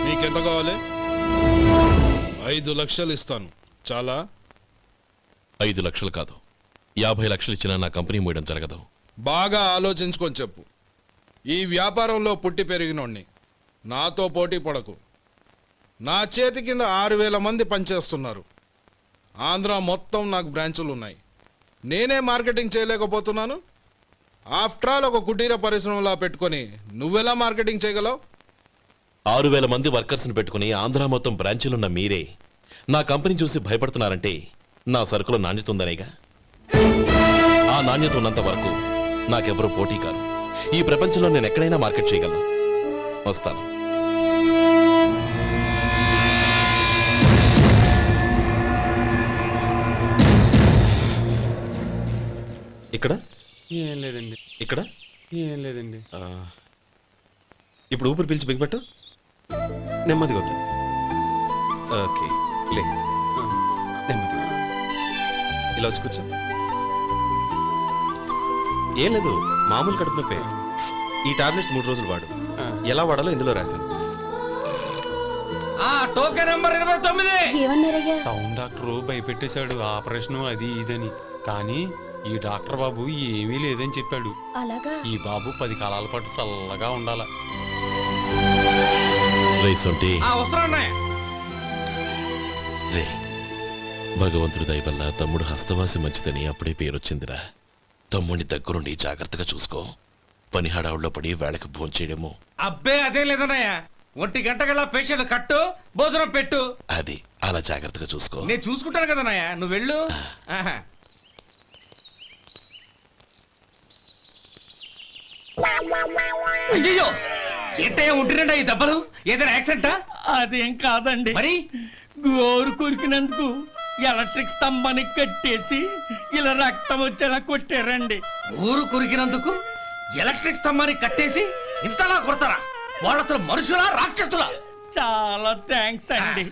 నీకెంత కావాలి? 5 లక్షలు ఇస్తాను. చాలా? 5 లక్షలు కాదు, 50 లక్షలు ఇచ్చినా నా కంపెనీ మూయడం జరగదు. బాగా ఆలోచించుకొని చెప్పు. ఈ వ్యాపారంలో పుట్టి పెరిగినోడిని, నాతో పోటీ పడకు. నా చేతి కింద 6,000 మంది పనిచేస్తున్నారు. ఆంధ్ర మొత్తం నాకు బ్రాంచులు ఉన్నాయి. నేనే మార్కెటింగ్ చేయలేకపోతున్నాను. ఆఫ్టర్ ఆల్ ఒక కుటీర పరిశ్రమలా పెట్టుకొని నువ్వెలా మార్కెటింగ్ చేయగలవు? 6,000 మంది వర్కర్స్ని పెట్టుకుని ఆంధ్ర మొత్తం బ్రాంచీలున్న మీరే నా కంపెనీ చూసి భయపడుతున్నారంటే నా సరుకులో నాణ్యత ఉందనేగా. ఆ నాణ్యత ఉన్నంత వరకు నాకెవరూ పోటీ కాదు. ఈ ప్రపంచంలో నేను ఎక్కడైనా మార్కెట్ చేయగలను. వస్తాను. ఇక్కడ ఏం లేదండి. ఇక్కడ ఏం లేదండి. ఇప్పుడు ఊపిరి పీల్చి బిగ్బట్టు, నెమ్మదిగా వదిలి. ఓకే, లే, నెమ్మదిగా ఇలా వచ్చి కూర్చో. ఏం లేదు, మామూలు కడుపు నొప్పే. ఈ టాబ్లెట్స్ 3 రోజులు వాడు. ఎలా వాడాలో ఇందులో రాశాను. Token number 29. టౌన్ డాక్టర్ భయపెట్టేశాడు, ఆపరేషన్ అది ఇదని. కానీ ఈ డాక్టర్ బాబు ఏమీ లేదని చెప్పాడు. అలాగా? ఈ బాబు 10 కాలాల పాటు చల్లగా ఉండాల. రే, భగవంతుడి దయ వల్ల తమ్ముడు హస్తవాసి మంచిదని అప్పుడే పేరొచ్చిందిరా. తమ్ముడిని దగ్గరుండి జాగ్రత్తగా చూసుకో. పని హడావుల్లో పడి వేళకు భోంచేయడము. అబ్బే అదే లేదన్నయ్య. 1 గంట గల పేషెంట్ కట్టు, భోజనం పెట్టు. అది అలా జాగ్రత్తగా చూసుకో. నేను చూసుకుంటాను కదన్నయ్య, నువ్వు వెళ్ళు. అయ్యో, ఏంటయ్యా ఉంటున్నాడా ఈ దెబ్బలు? ఏదైనా యాక్సిడెంటా? అదేం కాదండి, మరి గోరు కొరికినందుకు ఎలక్ట్రిక్ స్తంభానికి కట్టేసి ఇలా రక్తం వచ్చేలా కొట్టారండి. ఊరు కురికినందుకు ఎలక్ట్రిక్ స్తంభాన్ని కట్టేసి ఇంతలా కొడతారా? వాళ్ళు అసలు మనుషులా, రాక్షసులా? చాలా థ్యాంక్స్ అండి.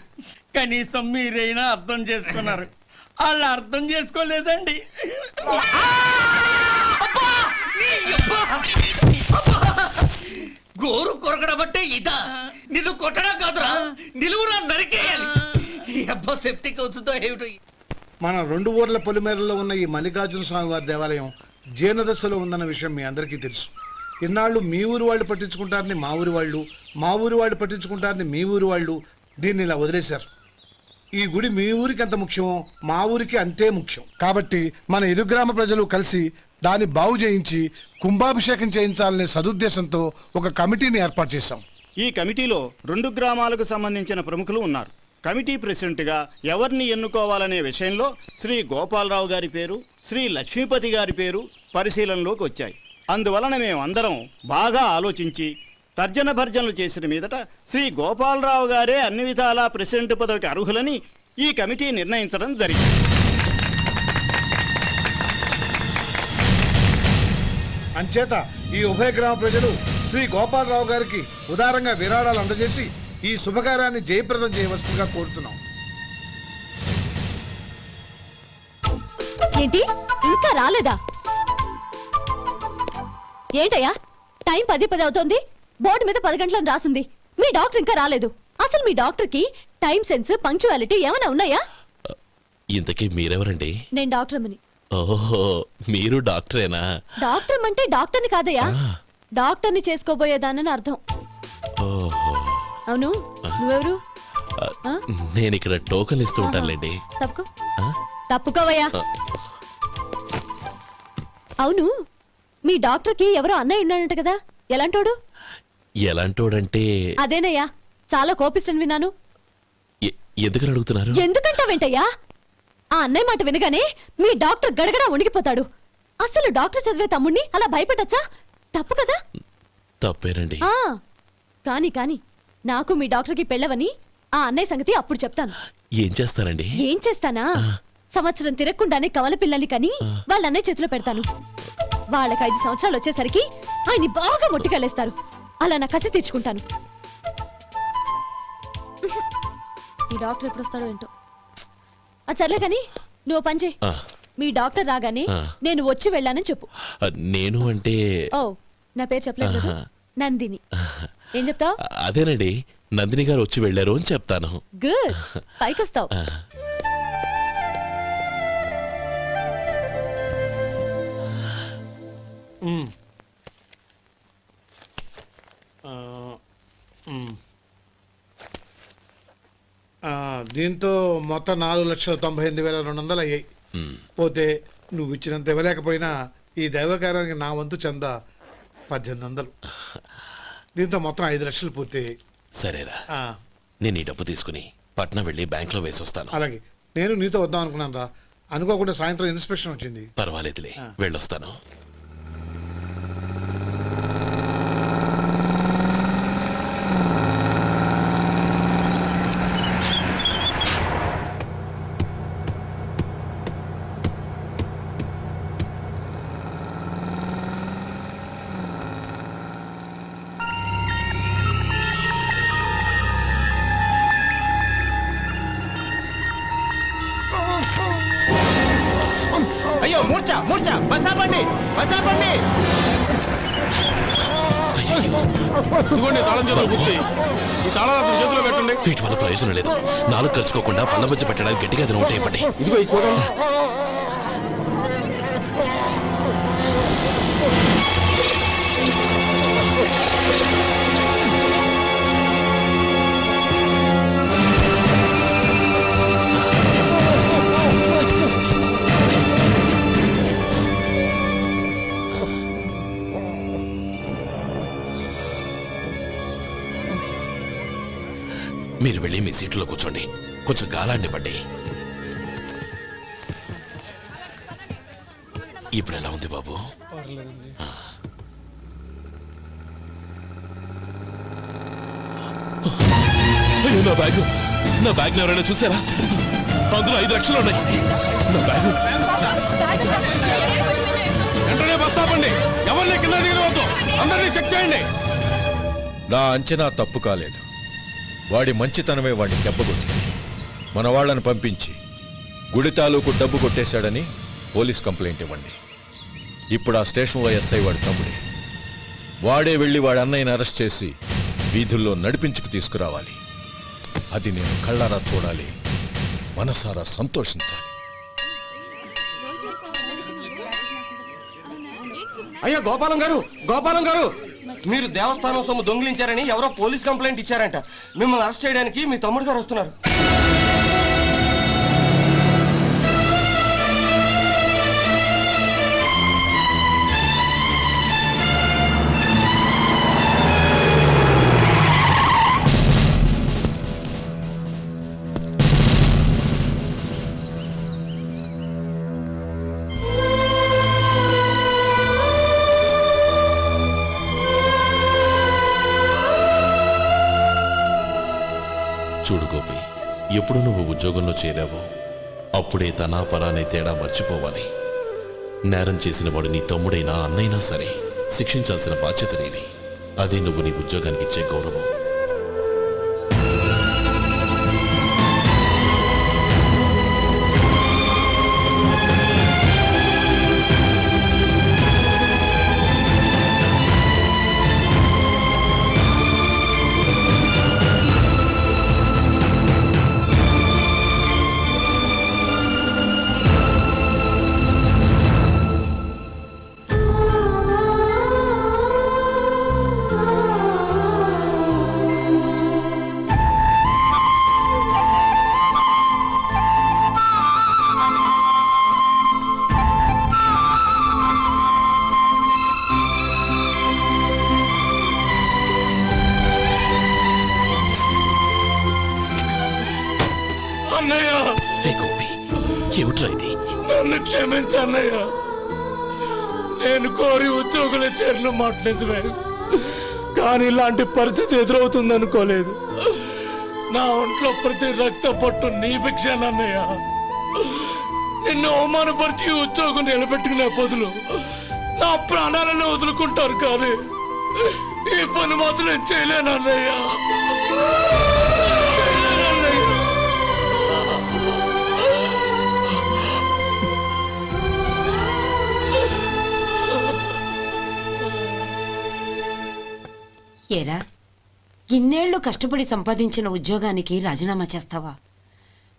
కనీసం మీరైనా అర్థం చేసుకున్నారు. వాళ్ళు అర్థం చేసుకోలేదండి. గోరు కొరకడం అంటే ఇదా? నిన్ను కొట్టడం కాదురా, నిలువురా నరికేయాలి. అబ్బా, సెప్టిక్ అవుతుందో ఏమిటో. మన 2 ఊర్ల పొలిమేరలో ఉన్న ఈ మల్లికార్జున స్వామి వారి దేవాలయం జీర్ణదశలో ఉందన్న విషయం మీ అందరికీ తెలుసు. ఇన్నాళ్ళు మీ ఊరు వాళ్ళు పట్టించుకుంటారని మా ఊరి వాళ్ళు, మా ఊరి వాళ్ళు పట్టించుకుంటారని మీ ఊరి వాళ్ళు దీన్ని ఇలా వదిలేశారు. ఈ గుడి మీ ఊరికి ఎంత ముఖ్యమో మా ఊరికి అంతే ముఖ్యం. కాబట్టి మన ఇరు గ్రామ ప్రజలు కలిసి దాన్ని బాగు చేయించి కుంభాభిషేకం చేయించాలనే సదుద్దేశంతో ఒక కమిటీని ఏర్పాటు చేశాం. ఈ కమిటీలో 2 గ్రామాలకు సంబంధించిన ప్రముఖులు ఉన్నారు. కమిటీ ప్రెసిడెంట్గా ఎవరిని ఎన్నుకోవాలనే విషయంలో శ్రీ గోపాలరావు గారి పేరు, శ్రీ లక్ష్మీపతి గారి పేరు పరిశీలనలోకి వచ్చాయి. అందువలన మేమందరం బాగా ఆలోచించి తర్జన భర్జనలు చేసిన మీదట శ్రీ గోపాలరావు గారే అన్ని విధాలా ప్రెసిడెంట్ పదవికి అర్హులని ఈ కమిటీ నిర్ణయించడం జరిగింది. అంచేత ఈ ఉభయ గ్రామ ప్రజలు శ్రీ గోపాలరావు గారికి ఉదారంగా విరాళాలు అందజేసి ఈ శుభకార్యాన్ని జయప్రదం చేయవలసిందిగా కోరుతున్నాం. ఏంటి ఇంకా రాలేదా? ఏంటయ్యా, టైం 10 అవుతోంది. బోర్డు మీద 10 గంటలను రాసింది. మీ డాక్టర్ ఇంకా రాలేదు. అసలు మీ డాక్టర్ కి టైం సెన్స్, పంక్చువాలిటీ ఏమైనా ఉన్నాయా? ఇంతకీ మీరెవరండి? నేను డాక్టర్ అమ్మని. ఓహో, మీరు డాక్టరేనా? డాక్టర్ అంటే డాక్టర్ని కాదయ్యా, డాక్టర్ని చేసుకోబోయేదానని అర్థం. ఓహో, అవును, నువ్వెవరు? నేను ఇక్కడ టోకన్ ఇస్తూ ఉంటానులేండి. తప్పుకో, తప్పుకోవయ్యా. అవును, మీ డాక్టర్ కి ఎవరో అన్నయ్య ఉన్నాడంట కదా, ఎలాంటోడు? ఎలాంటోడంటే అదేనయ్యా, చాలా కోపిస్తని విన్నాను. ఎందుకని అడుగుతున్నారు? ఎందుకంటావేంటయ్యా? ఆ అన్నయ్య మాట వినగానే మీ డాక్టర్ గడగడా ఉణిగిపోతాడు. అసలు డాక్టర్ చదివే తమ్ముణ్ణి అలా భయపెట్టచ్చా? తప్పు కదా? తప్పేనండి. కాని కాని నాకు మీ డాక్టర్ కి పెళ్ళవని ఆ అన్నయ్య సంగతి అప్పుడు చెప్తాను. ఏం చేస్తానండి? ఏం చేస్తానా, సంవత్సరం తిరగకుండానే కవల పిల్లల్ని కని వాళ్ళ అన్నయ్య చేతిలో పెడతాను. వాళ్ళకి 5 సంవత్సరాలు వచ్చేసరికి ఆయన్ని బాగా మొట్టికెళ్ళేస్తారు. అలా నా కసి తీర్చుకుంటాను. ఈ డాక్టర్ ఎప్పుడు వస్తాడో ఏంటో. అది సర్లే కానీ నువ్వు పని చేయి. మీ డాక్టర్ రాగానే నేను వచ్చి వెళ్ళానని చెప్పు. నేను అంటే ఓ, నా పేరు చెప్పలేదు, నందిని. ఏం చెప్తావు? అదేనండి, నందిని గారు వచ్చి వెళ్ళారు అని చెప్తాను. గుడ్, పైకొస్తావు. ఆ, దీంతో మొత్తం 4,98,200 అయ్యాయి. ఉమ్. పోతే నువ్వు ఇచ్చినంత ఇవ్వలేకపోయినా ఈ దైవకార్యానికి నా వంతు చందా 1800. దీంతో మొత్తం 5 లక్షలు పూర్తయ్యాయి. సరేరా, ఆ, నేను ఈ డబ్బు తీసుకుని పట్నం వెళ్ళి బ్యాంకులో వేసొస్తాను. అలాగే నేను నీతో వద్దాం అనుకున్నాను రా, అనుకోకుండా సాయంత్రం ఇన్స్పెక్షన్ వచ్చింది. పర్వాలేదులే, ఆ. వెళ్ళొస్తాను. అయ్యో మూర్ఛ మూర్ఛ బసాపండి బసాపండి. ఇదిగోండి తాళం చేతులు గుర్తి, ఈ తాళాలు అతని చేతిలో పెట్టండి. వీటి వల్ల ప్రయోజనం లేదు. నాలుగు ఖర్చుకోకుండా పళ్ళ మధ్య పెట్టడానికి గట్టిగా అది నోట్ అయిపడి. ఇదిగో ఇది చూడండి. మీరు వెళ్ళి మీ సీట్లో కూర్చోండి, కొంచెం గాలాన్ని పడ్డి. ఇప్పుడు ఎలా ఉంది బాబు? ఆ. అయ్యో, నా బ్యాగ్ ఎవరైనా చూసారా? అందులో 5 లక్షలు ఉన్నాయి. నా బ్యాగ్ వెంటనే బస్ ఆపండి, ఎవరిని కింద దిగవద్దు, అందరినీ చెక్ చేయండి. నా అంచనా తప్పు కాలేదు. వాడి మంచితనమే వాడిని దెబ్బకొట్టింది. మన వాళ్ళని పంపించి గుడి తాలూకు డబ్బు కొట్టేశాడని పోలీస్ కంప్లైంట్ ఇవ్వండి. ఇప్పుడు ఆ స్టేషన్లో ఎస్ఐ వాడి తమ్ముడే. వాడే వెళ్ళి వాడి అన్నయ్యని అరెస్ట్ చేసి వీధుల్లో నడిపించుకు తీసుకురావాలి. అది నేను కళ్ళారా చూడాలి, మనసారా సంతోషించాలి. అయ్యో గోపాలం గారు, గోపాలం గారు, మీరు దేవస్థానం సొమ్ము దొంగిలించారని ఎవరో పోలీస్ కంప్లైంట్ ఇచ్చారంట. మిమ్మల్ని అరెస్ట్ చేయడానికి మీ తమ్ముడు గారు వస్తున్నారు. చూడు గోపి, ఎప్పుడు నువ్వు ఉద్యోగంలో చేరావో అప్పుడే తనా పరానే తేడా మర్చిపోవాలి. నేరం చేసిన వాడు నీ తమ్ముడైనా అన్నైనా సరే శిక్షించాల్సిన బాధ్యత నీది. అదే నువ్వు నీ ఉద్యోగానికి ఇచ్చే గౌరవం. ఏమిట్రా ఇది? నన్ను క్షమించు అన్నయ్య. నేను కోరి ఉద్యోగుల చేరిన మాట నిజమే, కానీ ఇలాంటి పరిస్థితి ఎదురవుతుంది అనుకోలేదు. నా ఒంట్లో ప్రతి రక్త పట్టు నీ భిక్షానన్నయ్య. నిన్ను అవమానపరిచి ఉద్యోగం నిలబెట్టుకునే బదులు నా ప్రాణాలను వదులుకుంటారు, కానీ ఈ పని మాత్రం నేను చేయలేనన్నయ్య. ఏరా, ఇన్నేళ్లు కష్టపడి సంపాదించిన ఉద్యోగానికి రాజీనామా చేస్తావా?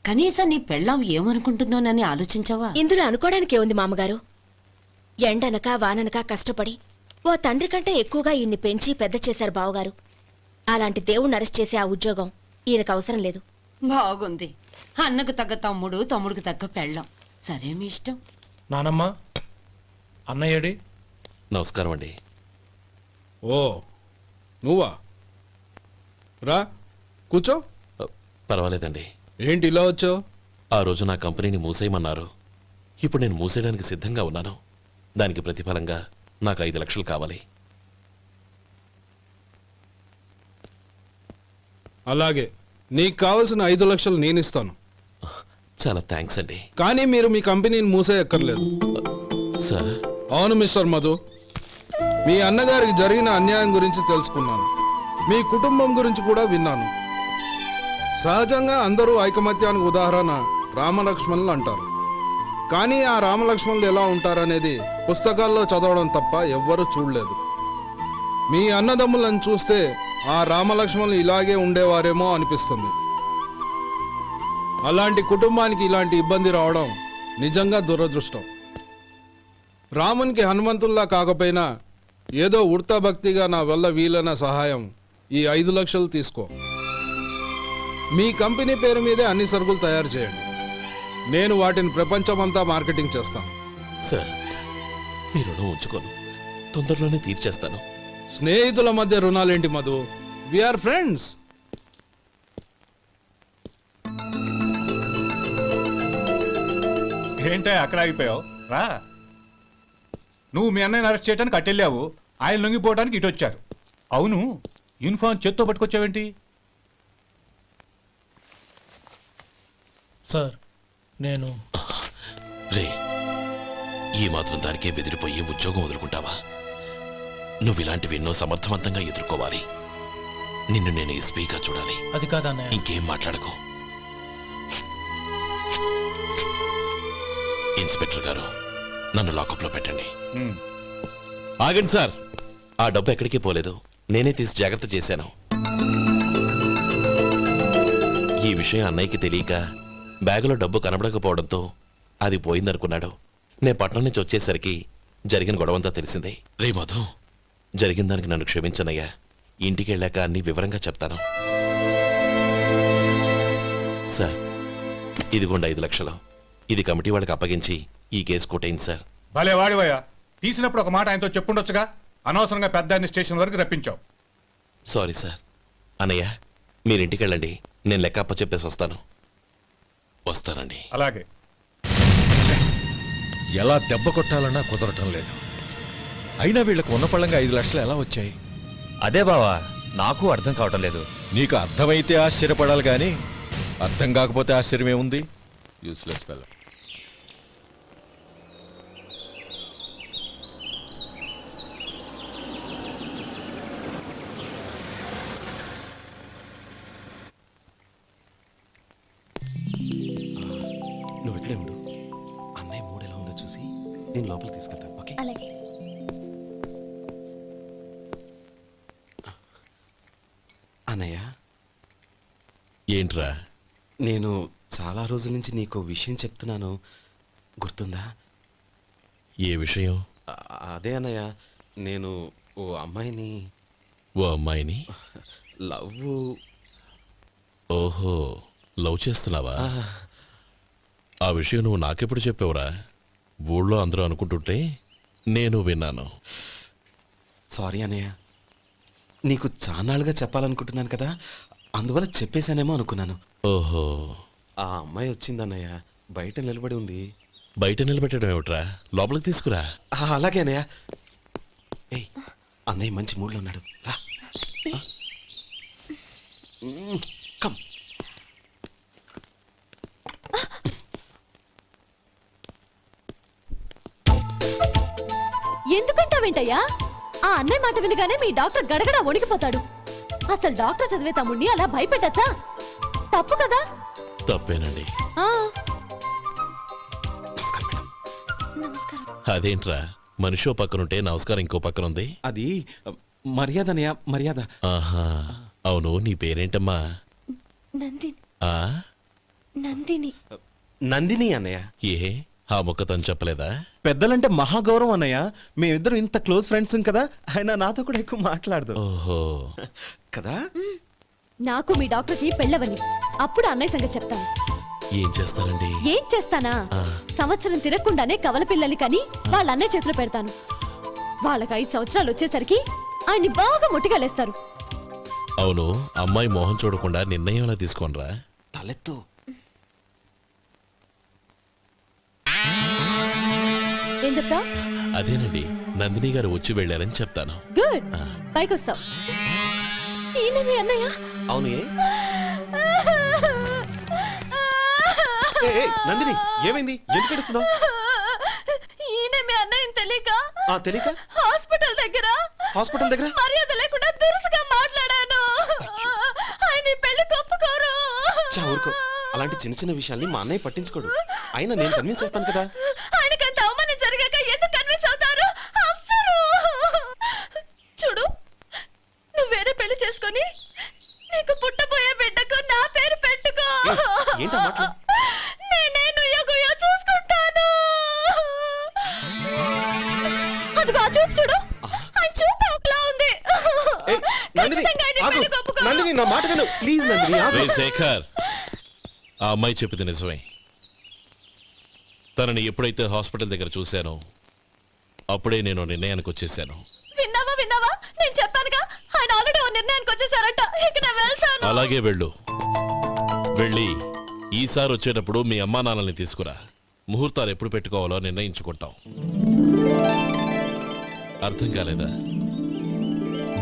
కనీసం నీ పెళ్ళాం ఏమనుకుంటుందోనని ఆలోచించావా? ఇందులో అనుకోవడానికి ఉంది మామగారు. ఎండనక వాననక కష్టపడి ఓ తండ్రి కంటే ఎక్కువగా ఈయన్ని పెంచి పెద్ద చేశారు బావగారు. అలాంటి దేవుణ్ణి అరెస్ట్ చేసే ఆ ఉద్యోగం ఈయనకు అవసరం లేదు. బాగుంది. అన్నకు తగ్గ తమ్ముడు, తమ్ముడికి తగ్గ పెళ్ళాం. సరే, మీ ఇష్టం. నానమ్మ, అన్నయ్యడి. నమస్కారం అండి. ఓ నువ్వా? రా కూర్చో. పర్వాలేదండి. ఏంటి ఇలా వచ్చావు? ఆ రోజు నా కంపెనీని మూసేయమన్నారు. ఇప్పుడు నేను మూసేయడానికి సిద్ధంగా ఉన్నాను. దానికి ప్రతిఫలంగా నాకు 5 లక్షలు కావాలి. అలాగే, నీకు కావలసిన 5 లక్షలు నేను ఇస్తాను. చాలా థ్యాంక్స్ అండి. కానీ మీరు మీ కంపెనీని మూసేయక్కర్లేదు. సార్, అవును మిస్టర్ మధు, మీ అన్నగారికి జరిగిన అన్యాయం గురించి తెలుసుకున్నాను. మీ కుటుంబం గురించి కూడా విన్నాను. సహజంగా అందరూ ఐకమత్యానికి ఉదాహరణ రామలక్ష్మణులు అంటారు. కానీ ఆ రామలక్ష్మణులు ఎలా ఉంటారనేది పుస్తకాల్లో చదవడం తప్ప ఎవ్వరూ చూడలేదు. మీ అన్నదమ్ములను చూస్తే ఆ రామలక్ష్మణులు ఇలాగే ఉండేవారేమో అనిపిస్తుంది. అలాంటి కుటుంబానికి ఇలాంటి ఇబ్బంది రావడం నిజంగా దురదృష్టం. రామునికి హనుమంతుల్లా కాకపోయినా ఏదో ఉడతా భక్తిగా నా వల్ల వీలైన సహాయం ఈ 5 లక్షలు తీసుకో. మీ కంపెనీ పేరు మీదే అన్ని సరుకులు తయారు చేయండి. నేను వాటిని ప్రపంచమంతా మార్కెటింగ్ చేస్తాను. సార్, మీ రుణం ఉంచుకోను. తొందరలోనే తీర్చేస్తాను. స్నేహితుల మధ్య రుణాలేంటి మధు? We are friends. ఏంటే అక్కడ ఆగిపోయావు? రా. నువ్వు మీ అన్నయ్యని అరెస్ట్ చేయడానికి అట్టెళ్ళావు, ఆయన లొంగిపోవడానికి ఇటు వచ్చారు. అవును, యూనిఫామ్ చేత్తో పట్టుకొచ్చావేంటి? సార్, నేను రే, ఈ మాత్రం దానికే బెదిరిపోయి ఉద్యోగం వదులుకుంటావా? నువ్వు ఇలాంటివి ఎన్నో సమర్థవంతంగా ఎదుర్కోవాలి. నిన్ను నేను ఎస్పీగా చూడాలి. అది కాదన్నయ్య. ఇంకేం మాట్లాడకు. ఇన్స్పెక్టర్ గారు, నన్ను లాకప్లో పెట్టండి. ఆగండి సార్, ఆ డబ్బు ఎక్కడికి పోలేదు. నేనే తీసి జాగ్రత్త చేశాను. ఈ విషయం అన్నయ్యకి తెలియక బ్యాగులో డబ్బు కనబడకపోవడంతో అది పోయిందనుకున్నాడు. నేను పట్నం నుంచి వచ్చేసరికి జరిగిన గొడవంతా తెలిసిందే. రే మధు, జరిగిన దానికి నన్ను క్షమించనయ్యా. ఇంటికి వెళ్ళాక అన్ని వివరంగా చెప్తాను. సార్, ఇదిగోండి 5 లక్షలు. ఇది కమిటీ వాళ్ళకి అప్పగించి ఈ కేసు కొట్టేయండి సార్. భలే వాడివయ్యా. తీసినప్పుడు ఒక మాట ఆయనతో చెప్పుండొచ్చుగా. అనవసరంగా పెద్ద అన్ని స్టేషన్ వరకు రప్పించావు. Sorry sir. అన్నయ్య, మీరు ఇంటికి వెళ్ళండి. నేను లెక్క అప్ప చెప్పేసి వస్తానండి. అలాగే. ఎలా దెబ్బ కొట్టాలన్నా కుదరటం లేదు. అయినా వీళ్ళకు ఉన్న పళ్ళంగా 5 లక్షలు ఎలా వచ్చాయి? అదే బావా, నాకు అర్థం కావటం లేదు. నీకు అర్థమైతే ఆశ్చర్యపడాలి కానీ అర్థం కాకపోతే ఆశ్చర్యం ఏముంది? Useless fellow. నువ్వు ఇక్కడే ఉండు. అన్నయ్య మూడు ఎలా ఉందో చూసి నేను లోపలికి తీసుకెళ్తాను. ఓకే? అలాగే. అన్నయ్య, ఏంట్రా? నేను చాలా రోజుల నుంచి నీకు విషయం చెప్తున్నాను, గుర్తుందా? ఏ విషయం? అదే అన్నయ్య, నేను ఓ అమ్మాయిని ఓ అమ్మాయిని లవ్. ఓహో, లవ్ చేస్తున్నావా? ఆ విషయం నువ్వు నాకెప్పుడు చెప్పావురా? ఊళ్ళో అందరూ అనుకుంటుంటే నేను విన్నాను. సారీ అన్నయ్య, నీకు చాన్నాళ్ళుగా చెప్పాలనుకుంటున్నాను కదా, అందువల్ల చెప్పేశానేమో అనుకున్నాను. ఓహో, ఆ అమ్మాయి వచ్చిందన్నయ్య, బయట నిలబడి ఉంది. బయట నిలబెట్టడం ఏమిట్రా? లోపలికి తీసుకురా. అలాగే అన్నయ్య. ఏయ్, అన్నయ్య మంచి మూడ్లో ఉన్నాడు, రా. కమ్. ఎందుకంటావేంటయ్యా? ఆ అన్నయ్య మాట వినగానే మీ డాక్టర్ గడగడ వణికిపోతాడు. అసలు డాక్టర్ చదివే తమ్ముడిని అలా భయపెట్టచ్చా? తప్పు కదా? తప్పేనండి. ఆ, నమస్కారం మేడం. నమస్కారం. అదేంట్రా, మనిషో పక్కనుంటే నమస్కారం ఇంకో పక్కన ఉంది? అది మర్యాద అన్నయ్య, మర్యాద. ఆహా, అవును, నీ పేరేంటమ్మా? నందిని. ఆ నందిని. నందిని అన్నయ్య. ఏ ఆ ముక్క తను చెప్పలేదా? పెద్దలంటే మహాగౌరవం అన్నయ్య. మేమిద్దరం ఇంత క్లోజ్ ఫ్రెండ్స్ కదా, ఆయన నాతో కూడా ఎక్కువ మాట్లాడదు. ఓహో, కదా? నాకు మీ డాక్టర్కి పెళ్ళవని అప్పుడు అన్నయ్య సంగతి చెప్తాను. ఏం చేస్తారండి? ఏం చేస్తానా? సంవత్సరం తిరగకుండానే కవల పిల్లలు కని వాళ్ళ అన్నయ్య చేతిలో పెడతాను. వాళ్ళకి 5 సంవత్సరాలు వచ్చేసరికి ఆయన్ని బాగా ముట్టిగలేస్తారు. అవును, అమ్మాయి మోహం చూడకుండా నిర్ణయం ఎలా తీసుకోనరా? తలెత్తు. ఏం చెప్తా? అదేనండి, నందిని గారు వచ్చి వెళ్ళారని చెప్తాను. గుడ్, పైకొస్తావు. ఈయన మీ అన్నయ్య? అవును. నందిని, ఏమైంది? ఎందుకు ఏడుస్తున్నావు? ఈయన మీ అన్నయ్యని తెలియక తెలియక హాస్పిటల్ దగ్గర మర్యాద లేకుండా దురుసుగా మాట్లాడాను. ఆయన ఈ పెళ్లి ఒప్పుకోరు. ఊరుకో, అలాంటి చిన్న చిన్న విషయాల్ని మా అన్నయ్య పట్టించుకోడు. అయినా నేను కన్విన్స్ చేస్తాను కదా. ఆయనకంత అవమానం జరిగాక ఎందుకు కన్విన్స్ అవుతారు? అవ్వరు. చూడు, నువ్వు వేరే పెళ్లి చేసుకొని నీకు పుట్టబోయే బిడ్డకు నా పేరు పెట్టుకో. ఏంటో మాట్లాడు. నేనే నుయ్యగుయ్య చూసుకుంటాను. అదిగో ఆ చూపు చూడు, ఆయన చూపు ఒకలా ఉంది. నందిని, నా మాట విను ప్లీజ్. నందిని, రేయ్ శేఖర్, ఆ అమ్మాయి చెప్పింది నిజమే. తనని ఎప్పుడైతే హాస్పిటల్ దగ్గర చూశానో అప్పుడే నేను నిర్ణయానికి వచ్చేసాను. విన్నావా? నేను చెప్పానుగా, ఆయన ఆల్రెడీ ఓ నిర్ణయానికి వచ్చేసారట. ఇక నేను వెళ్తాను. అలాగే వెళ్ళు. వెళ్ళి ఈసారి వచ్చేటప్పుడు మీ అమ్మా నాన్నల్ని తీసుకురా. ముహూర్తాలు ఎప్పుడు పెట్టుకోవాలో నిర్ణయించుకుంటాం. అర్థం కాలేదా?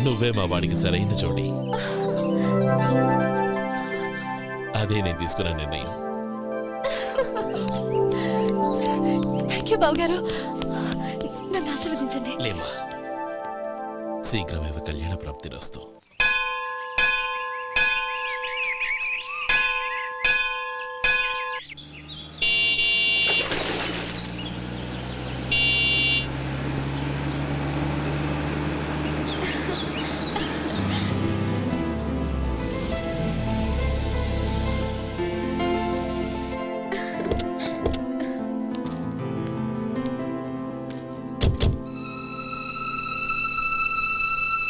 నువ్వే మా వాడికి సరైన జోడి. అదే నేను తీసుకున్న నిర్ణయం. థాంక్యూ బావగారు, నన్ను ఆశీర్వదించండి. లేమా, శీఘ్రమేవ కళ్యాణ ప్రాప్తిరస్తు.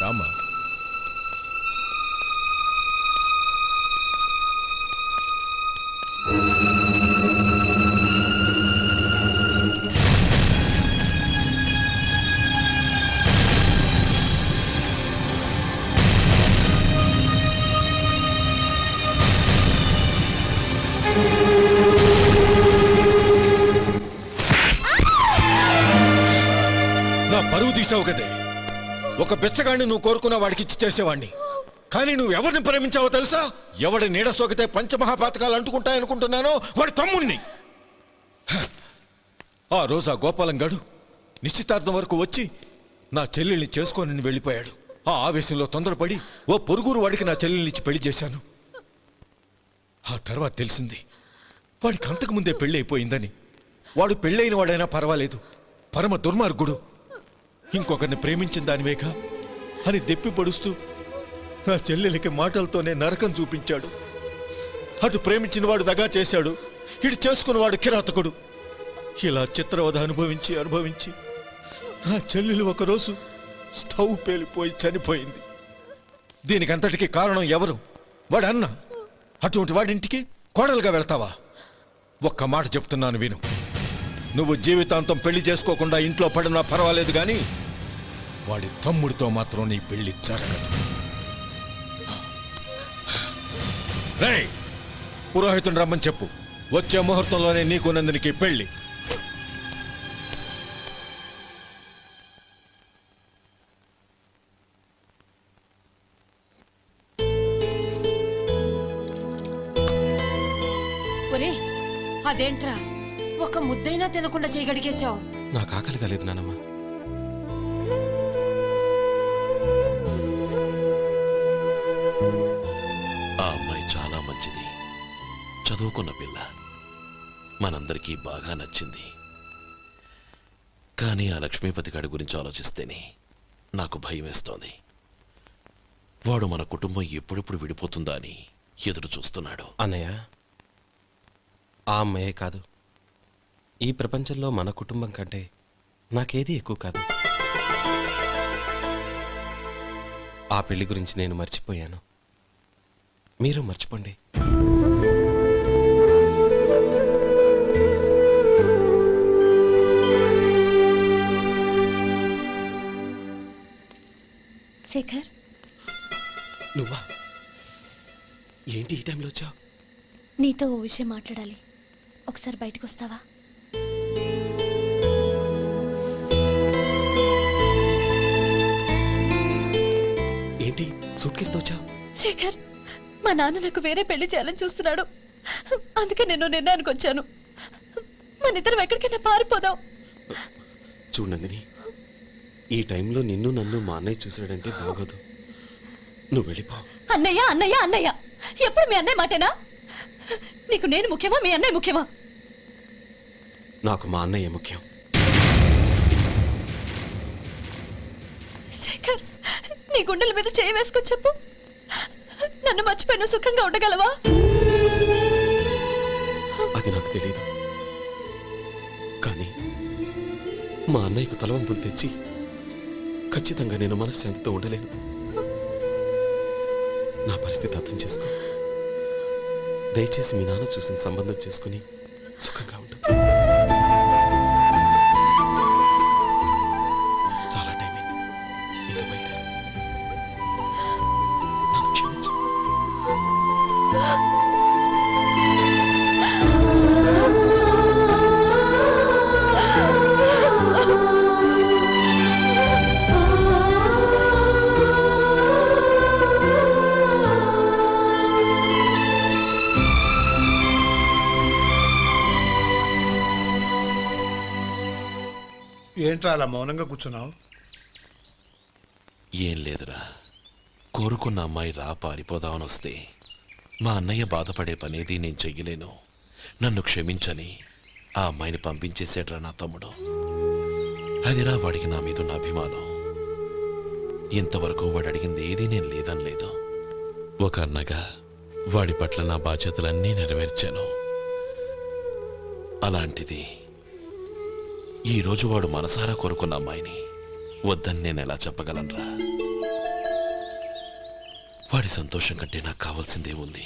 రామా, నా పరువు తీసావు కదే. ఒక బెచ్చగాడిని నువ్వు కోరుకున్న వాడికి ఇచ్చి చేసేవాడిని. కానీ నువ్వు ఎవరిని ప్రేమించావో తెలుసా? ఎవడి నీడ సోకితే పంచమహాపాతకాలు అంటుకుంటాయనుకుంటున్నానో వాడి తమ్ముణ్ణి. ఆ రోజు ఆ గోపాలం గడు నిశ్చితార్థం వరకు వచ్చి నా చెల్లెల్ని చేసుకొని వెళ్ళిపోయాడు. ఆ ఆవేశంలో తొందరపడి ఓ పొరుగురు వాడికి నా చెల్లెల్నిచ్చి పెళ్లి చేశాను. ఆ తర్వాత తెలిసింది వాడికి అంతకు ముందే పెళ్లి అయిపోయిందని. వాడు పెళ్ళైన వాడైనా పర్వాలేదు, పరమ దుర్మార్గుడు. ఇంకొకరిని ప్రేమించిన దానివేగా అని దెప్పి పడుస్తూ నా చెల్లెలకి మాటలతోనే నరకం చూపించాడు. అటు ప్రేమించిన వాడు దగా చేశాడు, ఇటు చేసుకున్నవాడు కిరాతకుడు. ఇలా చిత్రవధ అనుభవించి నా చెల్లెలు ఒకరోజు స్టవ్ పేలిపోయి చనిపోయింది. దీనికంతటికి కారణం ఎవరు? వాడు అన్న. అటువంటి వాడింటికి కోడలుగా వెళ్తావా? ఒక్క మాట చెప్తున్నాను విను. నువ్వు జీవితాంతం పెళ్లి చేసుకోకుండా ఇంట్లో పడినా పర్వాలేదు, కానీ వాడి తమ్ముడితో మాత్రం నీ పెళ్లి జరగదు. రేయ్, పురోహితుని రమ్మని చెప్పు. వచ్చే ముహూర్తంలోనే నీకు నందినికి పెళ్లి. ఒరే, అదేంట్రా ఒక ముద్దైనా తినకుండా చేయగడిగేశావు? నాకు ఆకలి కాలేదు నానమ్మ. ఆ అమ్మాయి చాలా మంచిది, చదువుకున్న పిల్ల, మనందరికీ బాగా నచ్చింది. కానీ ఆ లక్ష్మీపతి గారి గురించి ఆలోచిస్తేనే నాకు భయం వేస్తోంది. వాడు మన కుటుంబం ఎప్పుడెప్పుడు విడిపోతుందా అని ఎదురు చూస్తున్నాడు. అన్నయ్య, ఆ అమ్మాయే కాదు, ఈ ప్రపంచంలో మన కుటుంబం కంటే నాకేది ఎక్కువ కాదు. ఆ పెళ్లి గురించి నేను మర్చిపోయాను, మీరు మర్చిపోండి. శేఖర్, నువ్వా? ఏంటి ఈ టైంలో వచ్చావు? నీతో ఓ విషయం మాట్లాడాలి. ఒకసారి బయటకు వస్తావా? ఏంటి సూట్ కేసుతో వచ్చావు? శేఖర్, మా నాన్న నాకు వేరే పెళ్లి చేయాలని చూస్తున్నాడు. అందుకే నేను నిర్ణయానికి వచ్చాను. మన ఇద్దరం ఎక్కడికైనా పారిపోదాం. చూడు నందిని, ఈ టైంలో నిన్ను నన్ను మా అన్నయ్య చూసాడంటే బాగోదు. నువ్వు వెళ్ళిపో. అన్నయ్య అన్నయ్య అన్నయ్య, ఎప్పుడు మీ అన్నయ్య మాటేనా? నీకు నేను ముఖ్యమా, మీ అన్నయ్య ముఖ్యమా? నాకు మా అన్నయ్య ముఖ్యం. శేఖర్, నీ గుండెల మీద చేయి వేసుకొని చెప్పు, నన్ను మర్చిపోయిన సుఖంగా ఉండగలవా? అది నాకు తెలియదు, కానీ మా అన్నయ్యకు తలవంపులు తెచ్చి ఖచ్చితంగా నేను మనశ్శాంతితో ఉండలేను. నా పరిస్థితి అర్థం చేసుకో. దయచేసి మీ నాన్న చూసిన సంబంధం చేసుకుని సుఖంగా ఉండు. చాలా టైం అయింది, ఇంకా బయలుదేరు. నన్ను క్షమించు. ఏంట్రా అలా మౌనంగా కూర్చున్నావు? ఏం లేదురా, కోరుకున్న అమ్మాయి రా పారిపోదామని వస్తే మా అన్నయ్య బాధపడే పనేది నేను చెయ్యలేను, నన్ను క్షమించని ఆ అమ్మాయిని పంపించేసేట్రా నా తమ్ముడు. అదిరా వాడికి నా మీద ఉన్న అభిమానం. ఇంతవరకు వాడు అడిగింది ఏదీ నేను లేదని లేదు. ఒక అన్నగా వాడి పట్ల నా బాధ్యతలన్నీ నెరవేర్చాను. అలాంటిది ఈరోజు వాడు మనసారా కోరుకున్న అమ్మాయిని వద్దని నేను ఎలా చెప్పగలనురా? వాడి సంతోషం కంటే నాకు కావాల్సిందే ఉంది.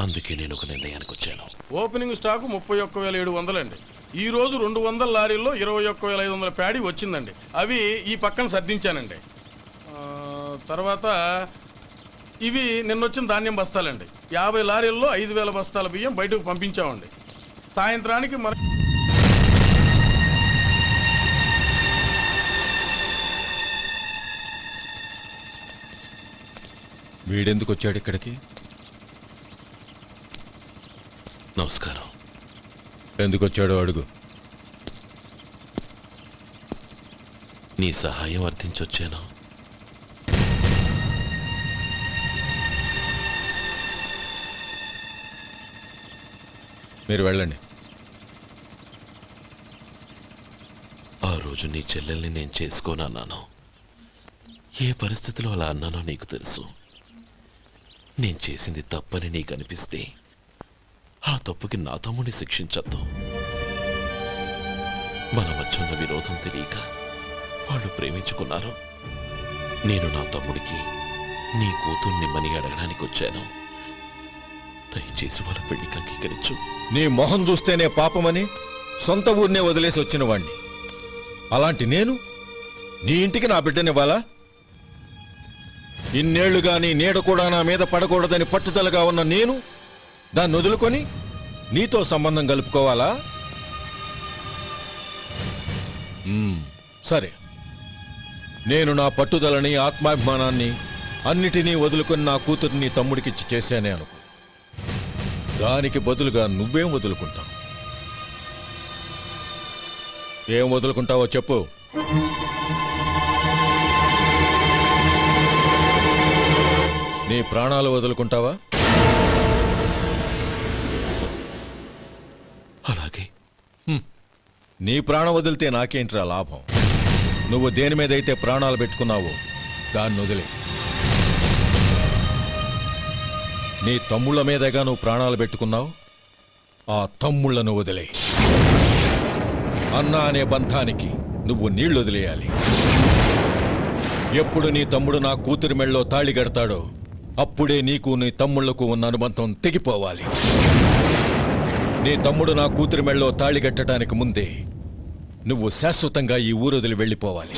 అందుకే నేను ఒక నిర్ణయానికి వచ్చాను. ఓపెనింగ్ స్టాకు 31,700 అండి. ఈ రోజు 200 లారీల్లో 21,500 ప్యాడీ వచ్చిందండి. అవి ఈ పక్కన సర్దించానండి. తర్వాత ఇవి నిన్నొచ్చిన ధాన్యం బస్తాలండి. 50 లారీల్లో 5,000 బస్తాల బియ్యం బయటకు పంపించామండి. సాయంత్రానికి మన వీడెందుకు వచ్చాడు ఇక్కడికి? నమస్కారం. ఎందుకు వచ్చాడో అడుగు. నీ సహాయం అర్థించొచ్చాను. మీరు వెళ్ళండి. ఆ రోజు నీ చెల్లెల్ని నేను చేసుకోనన్నాను. ఏ పరిస్థితిలో అలా అన్నానో నీకు తెలుసు. నేను చేసింది తప్పని నీకు అనిపిస్తే ఆ తప్పుకి నా తమ్ముడిని శిక్షించద్దు. మన మధ్య ఉన్న విరోధం తెలియక వాళ్ళు ప్రేమించుకున్నారు. నేను నా తమ్ముడికి నీ కూతుర్నిమ్మని అడగడానికి వచ్చాను. దయచేసి వాళ్ళ పెళ్లికి అంగీకరించు. నీ మొహం చూస్తేనే పాపమని సొంత ఊరినే వదిలేసి వచ్చిన వాణ్ణి. అలాంటి నేను నీ ఇంటికి నా బిడ్డనివ్వాలా? ఇన్నేళ్లుగా నీ నీడ కూడా నా మీద పడకూడదని పట్టుదలగా ఉన్న నేను దాన్ని వదులుకొని నీతో సంబంధం కలుపుకోవాలా? సరే, నేను నా పట్టుదలని ఆత్మాభిమానాన్ని అన్నిటినీ వదులుకొని నా కూతుర్ని తమ్ముడికిచ్చి చేశానే అనుకో. దానికి బదులుగా నువ్వేం వదులుకుంటావు? ఏం వదులుకుంటావో చెప్పు. నీ ప్రాణాలు వదులుకుంటావా? అలాగే. నీ ప్రాణం వదిలితే నాకేంట్రా లాభం? నువ్వు దేని మీదైతే ప్రాణాలు పెట్టుకున్నావో దాన్ని వదిలే. నీ తమ్ముళ్ళ మీదగా నువ్వు ప్రాణాలు పెట్టుకున్నావు, ఆ తమ్ముళ్లను వదిలే. అన్న అనే బంధానికి నువ్వు నీళ్లు వదిలేయాలి. ఎప్పుడు నీ తమ్ముడు నా కూతురి మెళ్ళలో తాళి కడతాడో అప్పుడే నీకు నీ తమ్ముళ్లకు ఉన్న అనుబంధం తెగిపోవాలి. నీ తమ్ముడు నా కూతురి మెళ్ళలో తాళి కట్టడానికి ముందే నువ్వు శాశ్వతంగా ఈ ఊరొదిలి వెళ్ళిపోవాలి.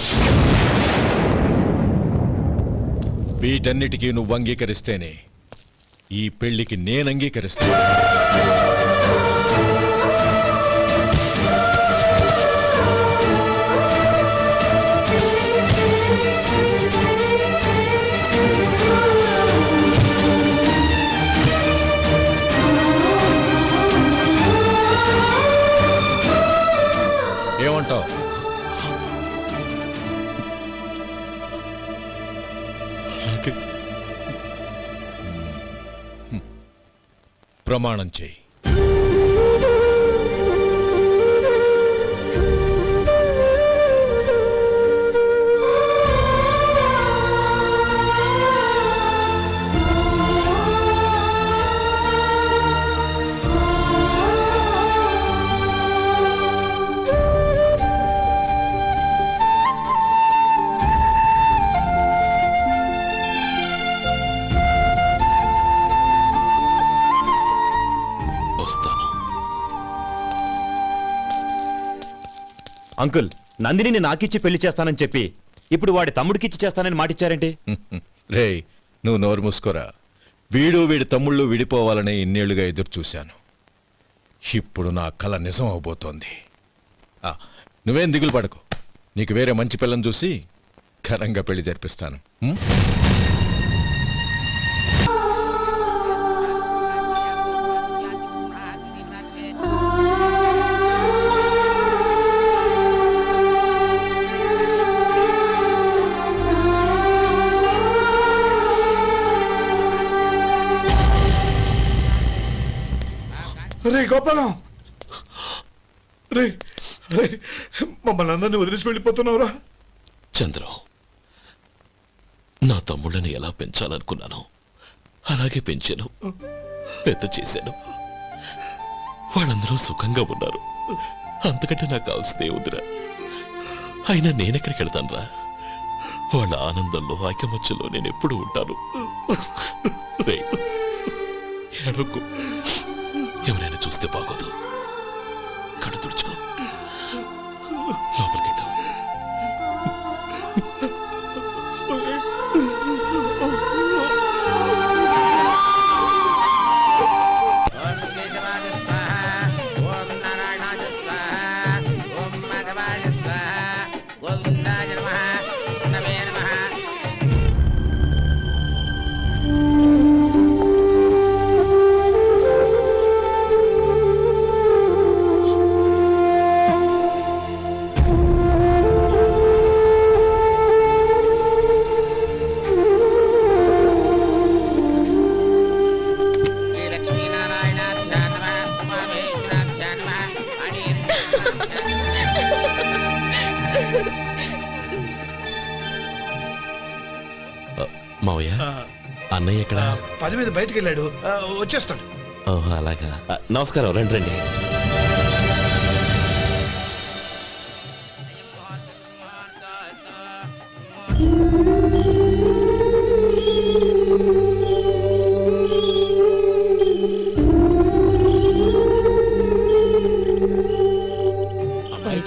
వీటన్నిటికీ నువ్వు అంగీకరిస్తేనే ఈ పెళ్లికి నేను అంగీకరిస్తాను. ఏమంటావు? ప్రమాణం చేయి. అంకుల్, నందిని నాకిచ్చి పెళ్లి చేస్తానని చెప్పి ఇప్పుడు వాడి తమ్ముడికిచ్చి చేస్తానని మాటిచ్చారేంటి? రే, నువ్వు నోరు మూసుకోరా. వీడి తమ్ముళ్ళు విడిపోవాలనే ఇన్నేళ్లుగా ఎదురు చూశాను. ఇప్పుడు నా కల నిజం అవబోతోంది. నువ్వేం దిగులు పడకు. నీకు వేరే మంచి పిల్లని చూసి ఘనంగా పెళ్లి జరిపిస్తాను. రే గోపాలం, రే రే, మమ్మల్ని అందరినీ వదిలేసి వెళ్ళిపోతున్నావురా? చంద్రం, నా తమ్ముళ్ళని ఎలా పెంచాలనుకున్నాను అలాగే పెంచాను, పెద్ద చేశాను. వాళ్ళందరూ సుఖంగా ఉన్నారు. అంతకంటే నాకు కావాల్సిందే వద్దురా. అయినా నేనెక్కడికి వెళ్తానురా? వాళ్ళ ఆనందంలో ఐకమత్యంలో నేను ఎప్పుడు ఉంటాను. ఎడకు, ఎవరైనా చూస్తే బాగోదు. కళ్ళు తుడుచుకో, లోపలికి వెళ్ళు. మావయ్య, అన్నయ్య ఎక్కడ? పని మీద బయటికి వెళ్ళాడు, వచ్చేస్తాడు. అలాగా. నమస్కారం, రండి రండి.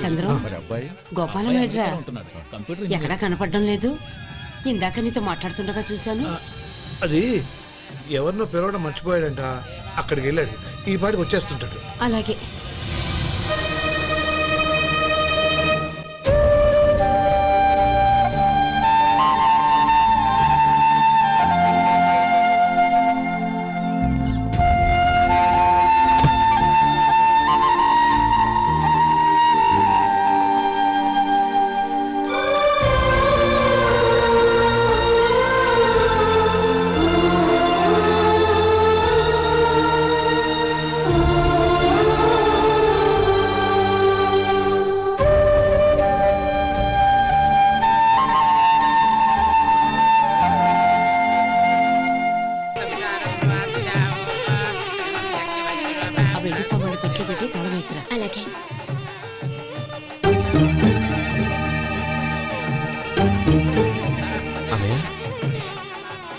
చంద్రం, గోపాలం ఏడ్రా? ఎక్కడా కనపడడం లేదు. ఇందాక నీతో మాట్లాడుతుండగా చూశాను. అది ఎవరినో పిలవడం మర్చిపోయాడంట, అక్కడికి వెళ్ళాడు. ఈ పాటికి వచ్చేస్తుంటాడు. అలాగే.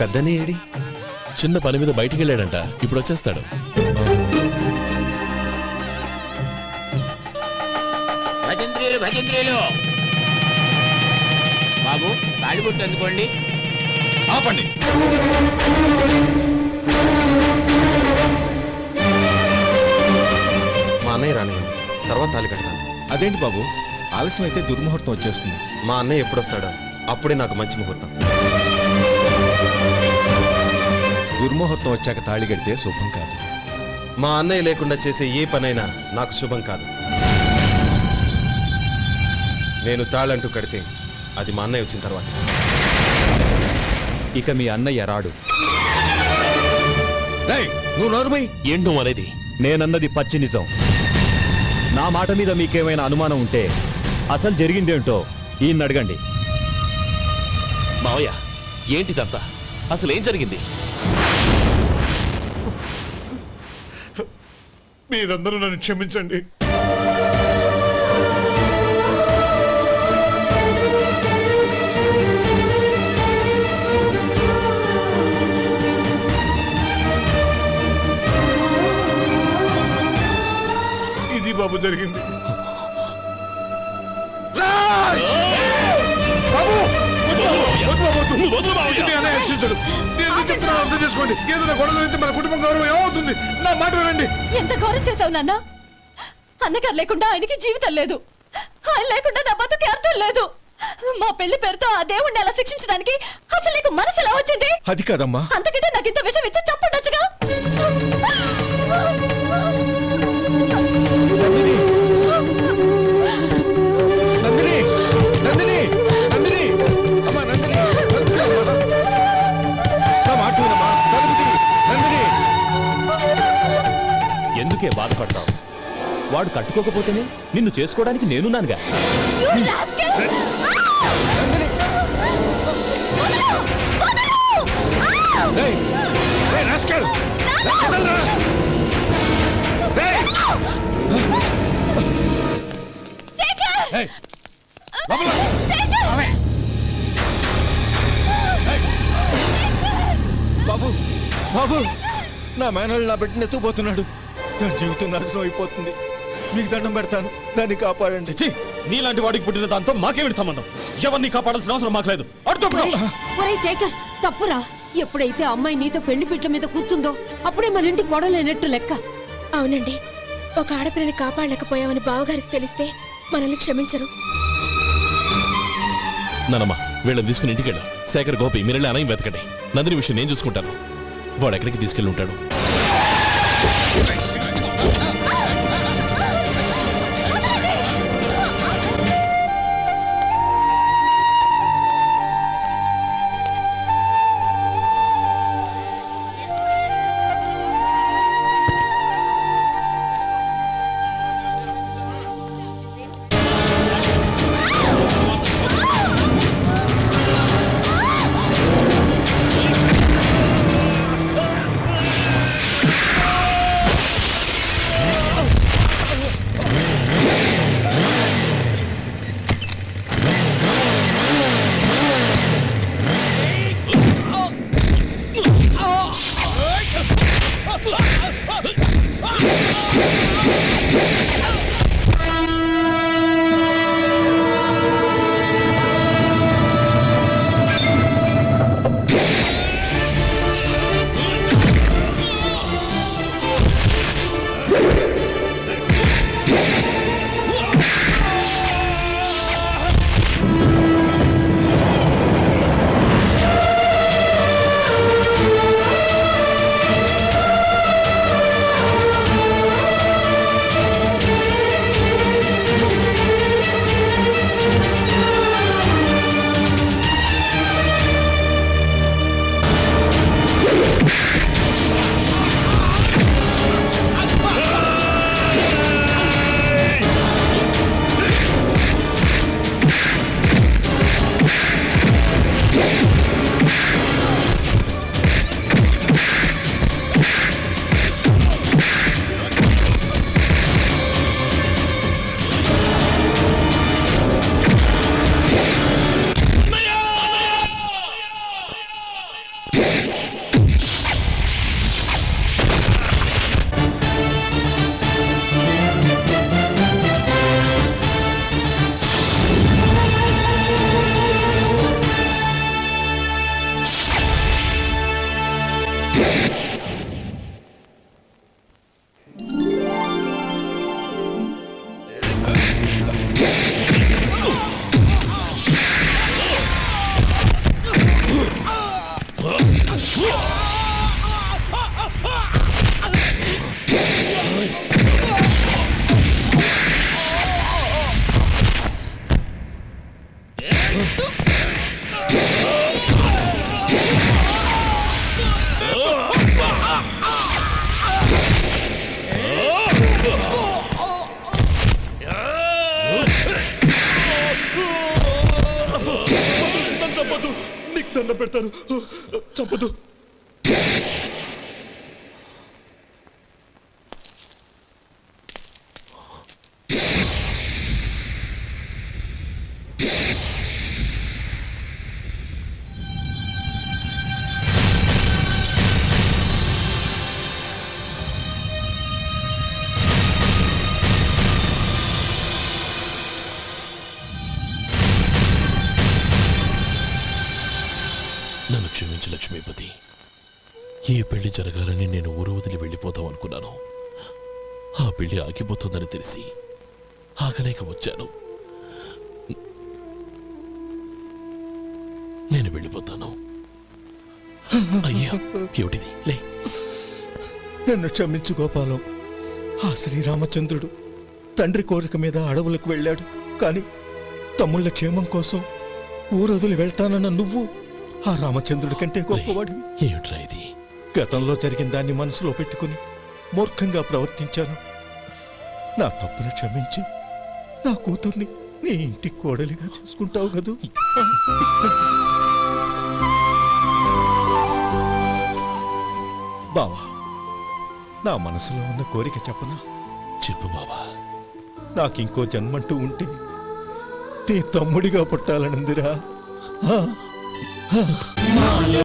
పెద్దనే ఏడి? చిన్న పని మీద బయటికి వెళ్ళాడంట, ఇప్పుడు వచ్చేస్తాడు. భజంత్రీలు భజంత్రీలు బాబు తాళిబొట్టు అందుకోండి. ఆపండి. మా అన్నయ్య రానివ్వండి, తర్వాత తాళి కడతాను. అదేంటి బాబు, ఆలస్యం అయితే దుర్ముహూర్తం వచ్చేస్తుంది. మా అన్నయ్య ఎప్పుడు వస్తాడో అప్పుడే నాకు మంచి ముహూర్తం. దుర్ముహూర్తం వచ్చాక తాళి కడితే శుభం కాదు. మా అన్నయ్య లేకుండా చేసే ఏ పనైనా నాకు శుభం కాదు. నేను తాళంటూ కడితే అది మా అన్నయ్య వచ్చిన తర్వాత. ఇక మీ అన్నయ్య రాడు. నువ్వు నోరుమై. ఏంటి నువ్వు అనేది? నేనన్నది పచ్చి నిజం. నా మాట మీద మీకేమైనా అనుమానం ఉంటే అసలు జరిగిందేంటో ఈయన్ని అడగండి. మావయ్య, ఏంటిదంతా? అసలు ఏం జరిగింది? మీరందరూ నన్ను క్షమించండి. ఇది బాబు జరిగింది. అర్థం చేసుకోండి. ఏదైనా గొడవలు అయితే మన కుటుంబం గౌరవం ఏమవుతుంది? నా మాట వినండి. ఎంత ఘోరం చేశావు నాన్న. అన్నగారు లేకుండా ఆయనకి జీవితం లేదు, ఆయన లేకుండా నా బతుకి అర్థం లేదు. మా పెళ్లి పేరుతో ఆ దేవుణ్ణి అలా శిక్షించడానికి అసలు నీకు మనసు ఎలా వచ్చింది? అది కాదమ్మా. అంతకంటే నాకు ఇంత విషయం ఇచ్చి చంపుండొచ్చుగా. నందిని, నందిని, నందిని, అమ్మా నందిని, తలుపు తీయమ్మా. నా మాట వినమ్మా, తలుపు తీ. నందిని. ఎందుకే బాధపడతావు? వాడు కట్టుకోకపోతేనే నిన్ను చేసుకోవడానికి నేనున్నానుగా. ఏయ్, ఏయ్, రాస్కెల్. వదలరా. ఏయ్. ఏయ్, లోపల. ఏయ్. బాబు, బాబు, నా మేనల్ని నా బిడ్డను ఎత్తుకుపోతున్నాడు. నా జీవితం నాశనం అయిపోతుంది. మీకు దండం పెడతాను, దాన్ని కాపాడండి. చిచ్చి, నీలాంటి వాడికి పుట్టిన దాంతో మాకేమిటి సంబంధం? ఎవరిని కాపాడాల్సిన అవసరం మాకు లేదు. ఒరేయ్ శేఖర్, తప్పురా. ఎప్పుడైతే అమ్మాయి నీతో పెళ్లి పీటల మీద కూర్చుందో అప్పుడే మన ఇంటి గొడవలేనట్టు లెక్క. అవునండి, ఒక ఆడపిల్లని కాపాడలేకపోయామని బావగారికి తెలిస్తే మనల్ని క్షమించరు. నానమ్మ, వీళ్ళని తీసుకుని ఇంటికి వెళ్ళు. శేఖర్, గోపి, మీరెళ్ళి అన్నయ్య వెతకండి. నందిని విషయం నేను చూసుకుంటాను. వాడు ఎక్కడికి తీసుకెళ్ళి ఉంటాడు? చంపదు, నీకు దండ పెడతాను, చంపదు. నన్ను క్షమించు లక్ష్మీపతి. ఈ పెళ్లి జరగాలని నేను ఊరు వదిలి వెళ్ళిపోతాం అనుకున్నాను. ఆ పెళ్లి ఆగిపోతుందని తెలిసి ఆగలేక వచ్చాను. నేను వెళ్ళిపోతాను. అయ్యా, ఏమిటిది? లే. నన్ను క్షమించు గోపాలం. ఆ శ్రీరామచంద్రుడు తండ్రి కోరిక మీద అడవులకు వెళ్ళాడు. కానీ తమ్ముళ్ళ క్షేమం కోసం ఊరొదిలి వెళ్తానన్న నువ్వు ఆ రామచంద్రుడి కంటే గొప్పవాడివి. ఏమిట్రా ఇది? గతంలో జరిగిన దాన్ని మనసులో పెట్టుకుని మూర్ఖంగా ప్రవర్తించాను. నా తప్పును క్షమించి నా కూతుర్ని నీ ఇంటి కోడలిగా చూసుకుంటావు కదూ. బావా, నా మనసులో ఉన్న కోరిక చెప్పనా? చెప్పు బావా. నాకింకో జన్మంటూ ఉంటే నీ తమ్ముడిగా పుట్టాలనుందిరా.